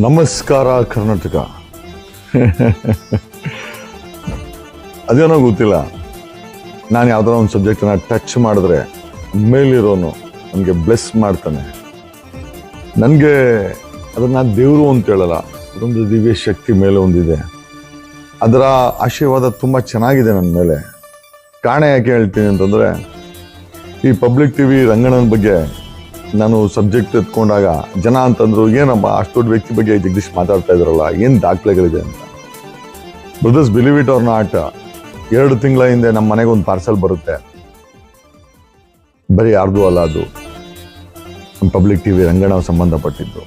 ನಮಸ್ಕಾರ ಕರ್ನಾಟಕ. ಅದೇನೋ ಗೊತ್ತಿಲ್ಲ, ನಾನು ಯಾವ್ದಾರ ಒಂದು ಸಬ್ಜೆಕ್ಟನ್ನ ಟಚ್ ಮಾಡಿದ್ರೆ ಮೇಲಿರೋನು ನನಗೆ ಬ್ಲೆಸ್ ಮಾಡ್ತಾನೆ. ನನಗೆ ಅದನ್ನು ದೇವರು ಅಂತ ಹೇಳಲ್ಲ, ಅದೊಂದು ದಿವ್ಯ ಶಕ್ತಿ ಮೇಲೆ ಒಂದಿದೆ. ಅದರ ಆಶೀರ್ವಾದ ತುಂಬ ಚೆನ್ನಾಗಿದೆ ನನ್ನ ಮೇಲೆ. ಕಾರಣ ಯಾಕೆ ಹೇಳ್ತೀನಿ ಅಂತಂದರೆ, ಈ ಪಬ್ಲಿಕ್ ಟಿ ವಿ ರಂಗಣ್ಣನ ಬಗ್ಗೆ ನಾನು ಸಬ್ಜೆಕ್ಟ್ ಎತ್ಕೊಂಡಾಗ ಜನ ಅಂತಂದ್ರು, ಏನಮ್ಮ ಅಷ್ಟು ದೊಡ್ಡ ವ್ಯಕ್ತಿ ಬಗ್ಗೆ ಜಗದೀಶ್ ಮಾತಾಡ್ತಾ ಇದ್ರಲ್ಲ, ಏನು ದಾಖಲೆಗಳಿದೆ ಅಂತ. Brothers, believe it or not, 2 ತಿಂಗಳ ಹಿಂದೆ ನಮ್ಮ ಮನೆಗೆ ಒಂದು ಪಾರ್ಸೆಲ್ ಬರುತ್ತೆ. ಬರೀ ಯಾರ್ದು ಅಲ್ಲ, ಅದು ಪಬ್ಲಿಕ್ ಟಿ ವಿ ರಂಗಣ್ಣ ಸಂಬಂಧಪಟ್ಟಿದ್ದು.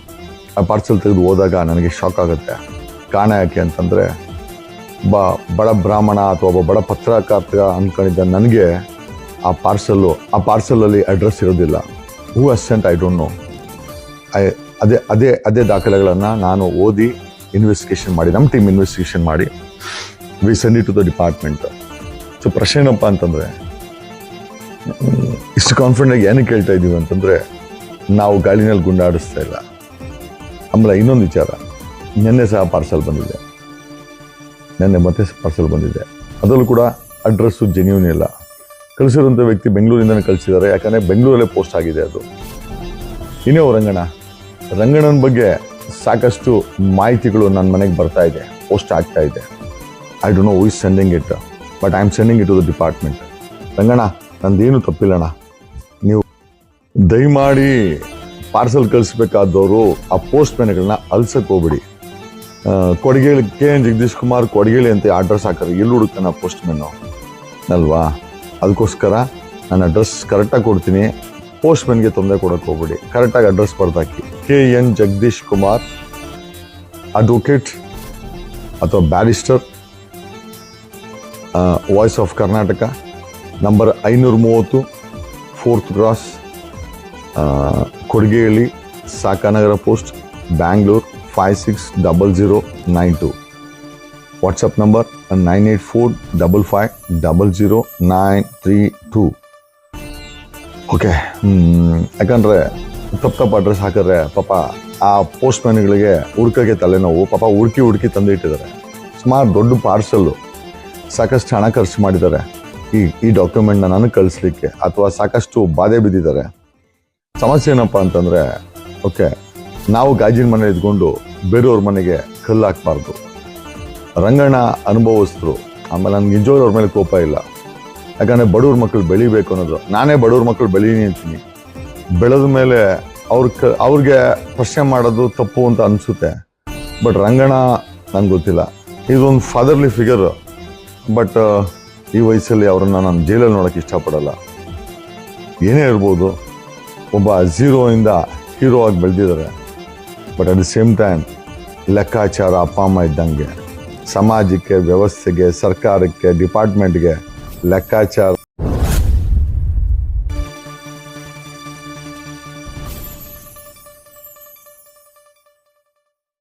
ಆ ಪಾರ್ಸೆಲ್ ತೆಗೆದು ಹೋದಾಗ ನನಗೆ ಶಾಕ್ ಆಗುತ್ತೆ. ಕಾರಣ ಯಾಕೆ ಅಂತಂದರೆ, ಬಡ ಬ್ರಾಹ್ಮಣ ಅಥವಾ ಒಬ್ಬ ಬಡ ಪತ್ರಕರ್ತ ಅಂದ್ಕೊಂಡಿದ್ದ ನನಗೆ ಆ ಪಾರ್ಸಲಲ್ಲಿ ಅಡ್ರೆಸ್ ಇರೋದಿಲ್ಲ. ಹೂ ಹಸ್ ಸೆಂಟ್ ಐ ಡೋಂಟ್ ನೋ. ಅದೇ ದಾಖಲೆಗಳನ್ನು ನಾನು ಓದಿ ಇನ್ವೆಸ್ಟಿಗೇಷನ್ ಮಾಡಿ, ನಮ್ಮ ಟೀಮ್ ಇನ್ವೆಸ್ಟಿಗೇಷನ್ ಮಾಡಿ we send it to the department. So ಪ್ರಶ್ನೆ ಏನಪ್ಪ ಅಂತಂದರೆ, ಇಷ್ಟು ಕಾನ್ಫಿಡೆಂಟಾಗಿ ಏನಕ್ಕೆ ಹೇಳ್ತಾ ಇದ್ದೀವಿ ಅಂತಂದರೆ, ನಾವು ಗಾಳಿನಲ್ಲಿ ಗುಂಡಾಡಿಸ್ತಾ ಇಲ್ಲ. ಆಮೇಲೆ ಇನ್ನೊಂದು ವಿಚಾರ, ನಿನ್ನೆ ಸಹ ಪಾರ್ಸೆಲ್ ಬಂದಿದೆ, ಮತ್ತೆ ಪಾರ್ಸೆಲ್ ಬಂದಿದೆ. ಅದರಲ್ಲೂ ಕೂಡ ಅಡ್ರೆಸ್ಸು ಜೆನ್ಯೂನ್ ಇಲ್ಲ. ಕಳಿಸಿರುವಂಥ ವ್ಯಕ್ತಿ ಬೆಂಗಳೂರಿಂದನೇ ಕಳಿಸಿದ್ದಾರೆ, ಯಾಕಂದರೆ ಬೆಂಗಳೂರಲ್ಲೇ ಪೋಸ್ಟ್ ಆಗಿದೆ ಅದು. ಇನ್ನೇ ರಂಗಣ್ಣನ ಬಗ್ಗೆ ಸಾಕಷ್ಟು ಮಾಹಿತಿಗಳು ನನ್ನ ಮನೆಗೆ ಬರ್ತಾ ಇದೆ, ಪೋಸ್ಟ್ ಆಗ್ತಾ ಇದೆ. I don't know who is sending it, but I am sending it to the department. Ranganna, ನಂದೇನು ತಪ್ಪಿಲ್ಲಣ್ಣ, ನೀವು ದಯಮಾಡಿ ಪಾರ್ಸೆಲ್ ಕಳಿಸ್ಬೇಕಾದವರು ಆ ಪೋಸ್ಟ್ ಮ್ಯಾನ್ಗಳನ್ನ ಅಲ್ಸಕ್ಕೆ ಹೋಗ್ಬಿಡಿ. ಕೊಡಗೇಳಿ KN ಜಗದೀಶ್ ಕುಮಾರ್ ಕೊಡಗೇಳಿ ಅಂತ ಅಡ್ರೆಸ್ ಹಾಕಿದ್ರೆ ಎಲ್ಲಿ ಹುಡುಕ್ತಾನೆ ಪೋಸ್ಟ್ ಮ್ಯಾನು ಅಲ್ವಾ? ಅದಕ್ಕೋಸ್ಕರ ನಾನು ಅಡ್ರೆಸ್ ಕರೆಕ್ಟಾಗಿ ಕೊಡ್ತೀನಿ. ಪೋಸ್ಟ್ ಮ್ಯಾನ್ಗೆ ತೊಂದರೆ ಕೊಡೋಕೆ ಹೋಗ್ಬಿಡಿ, ಕರೆಕ್ಟಾಗಿ ಅಡ್ರೆಸ್ ಬರ್ದಾಕಿ. KN ಜಗದೀಶ್ ಕುಮಾರ್, ಅಡ್ವೊಕೇಟ್ ಅಥವಾ barrister, voice of Karnataka, number 530 4th cross, ಕೊಡಗೇಳಿ, Sahakaranagar post, Bangalore 560092. WhatsApp number 9845550932. Okay. ಯಾಕಂದರೆ ತಪ್ಪು ಅಡ್ರೆಸ್ ಹಾಕಿದ್ರೆ ಪಾಪ ಆ ಪೋಸ್ಟ್ ಮ್ಯಾನ್ಗಳಿಗೆ ಹುಡ್ಕೋಕ್ಕೆ ತಲೆನೋವು. ಪಾಪ ಹುಡುಕಿ ತಂದಿಟ್ಟಿದ್ದಾರೆ. ಸುಮಾರು ದೊಡ್ಡ ಪಾರ್ಸಲ್ಲು, ಸಾಕಷ್ಟು ಹಣ ಖರ್ಚು ಮಾಡಿದ್ದಾರೆ ಈ ಡಾಕ್ಯುಮೆಂಟ್ನ ನನಗೆ ಕಳಿಸ್ಲಿಕ್ಕೆ, ಅಥವಾ ಸಾಕಷ್ಟು ಬಾಧೆ ಬಿದ್ದಿದ್ದಾರೆ. ಸಮಸ್ಯೆ ಏನಪ್ಪ ಅಂತಂದರೆ, ಓಕೆ, ನಾವು ಗಾಜಿನ ಮನೆ ಇದ್ಕೊಂಡು ಬೇರೆಯವ್ರ ಮನೆಗೆ ಕಲ್ಲು ಹಾಕ್ಬಾರ್ದು. ರಂಗಣ್ಣ ಅನುಭವಿಸಿದ್ರು. ಆಮೇಲೆ ನನಗೆ ನಿಜವಾಗ್ಲೂ ಅವ್ರ ಮೇಲೆ ಕೋಪ ಇಲ್ಲ, ಯಾಕಂದರೆ ಬಡವ್ರ ಮಕ್ಕಳು ಬೆಳಿಬೇಕು ಅನ್ನೋದು. ನಾನೇ ಬಡವ್ರ ಮಕ್ಕಳು ಬೆಳೀನಿ ಅಂತೀನಿ. ಬೆಳೆದ ಮೇಲೆ ಅವ್ರಿಗೆ ಪ್ರಶ್ನೆ ಮಾಡೋದು ತಪ್ಪು ಅಂತ ಅನಿಸುತ್ತೆ. ಬಟ್ ರಂಗಣ್ಣ ನಂಗೆ ಗೊತ್ತಿಲ್ಲ, ಇದೊಂದು ಫಾದರ್ಲಿ ಫಿಗರ್. ಬಟ್ ಈ ವಯಸ್ಸಲ್ಲಿ ಅವರನ್ನು ನಾನು ಜೈಲಲ್ಲಿ ನೋಡೋಕ್ಕೆ ಇಷ್ಟಪಡಲ್ಲ. ಏನೇ ಇರ್ಬೋದು, ಒಬ್ಬ ಝೀರೋಯಿಂದ ಹೀರೋ ಆಗಿ ಬೆಳೆದಿದ್ದಾರೆ. But at the same time ಲೆಕ್ಕಾಚಾರ ಅಪ್ಪ ಅಮ್ಮ ಇದ್ದಂಗೆ. ಸಮಾಜಕ್ಕೆ, ವ್ಯವಸ್ಥೆಗೆ, ಸರ್ಕಾರಕ್ಕೆ, ಡಿಪಾರ್ಟ್ಮೆಂಟ್ಗೆ ಲೆಕ್ಕಾಚಾರ